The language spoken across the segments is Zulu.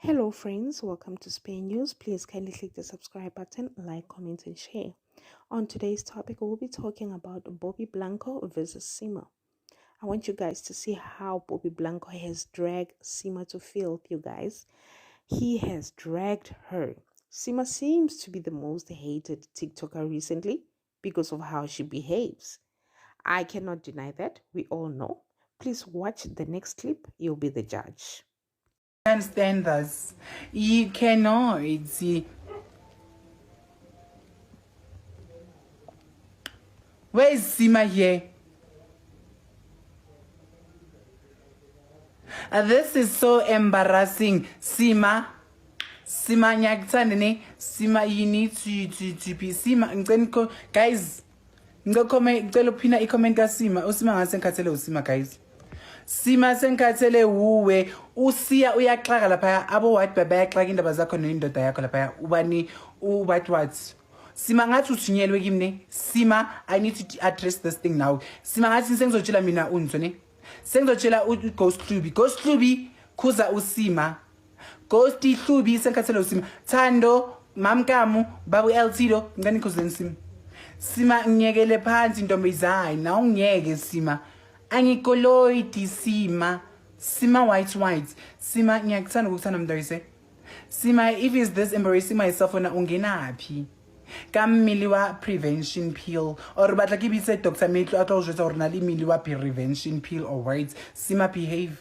Hello friends, welcome to Spain News. Please kindly click the subscribe button, like, comment and share. On today's topic, we'll be talking about Bobby Blanco versus Seemah. I want you guys to see how Bobby Blanco has dragged Seemah to filth, you guys. He has dragged her. Seemah seems to be the most hated TikToker recently because of how she behaves. I cannot deny that. We all know. Please watch the next clip. You'll be the judge. Understand this. You cannot see. Where is Seemah here? This is so embarrassing. Seemah nyakuthanda Seemah, you need to be Seemah. Guys, ngicela uphina i-comment kaSeemah. uSeemah ngasenkhathele uSeemah, guys. Seemah senkhathele uwe usiya uyaxaka lapha abo white bayaxaka indaba zakho nendoda yakho lapha ubani what Seemah ngathi uthunyelwe kimi ne. Seemah, I need to address this thing now. Seemah ngathi sengizotshela mina unzo ne. Sengizotshela uGhost Hlubi khuza uSeemah. Ghost Hlubi senkhathele uSeemah. Thando mamkamu babu LTdo ngani khuzeni Seemah. Seemah ngiyekele phansi ntombizayi na ungiyeke Seemah. Angikoloidi Seemah white Seemah ngiyakuthanda ukuthanda mntayise. Seemah, if is this embarrassing myself wena ungenaphi kamili wa prevention pill or batla ke bitse Dr. Metlo a tlo jwetsa hore na le mili wa prevention pill or right. Seemah, behave.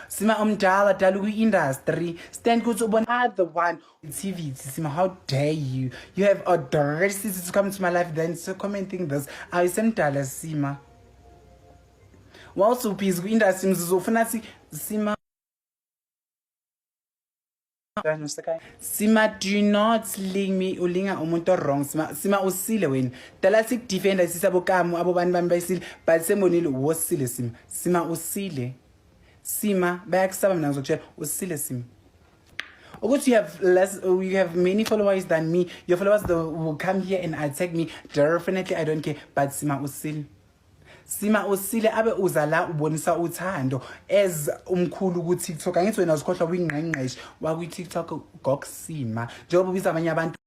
Seemah umdala dala ku-industry stand kuthi ubona the one TV. Seemah, how dare you have audacity to come to my life then so commenting this ayisemdala Seemah. Whilst uphizi ku-industry mzizofuna athi Seemah, Seemah, do not link me ulinga umuntu wrong. Seemah usile wena dala sikudefenda sisabokamo abo bantu bami bayisile but sembonile wosile Seemah usile. Seemah bayakusaba mina ngizokutshela usile Seemah. Ukuthi you have many followers than me. Your followers will come here and attack me. Definitely I don't care, but Seemah usile. Seemah usile abe uzala ubonisa uthando as umkhulu ku TikTok. Angithi wena uzikhohlwa kwingqengqeshe wa ku TikTok gok Seemah njengoba ubiza abanye abantu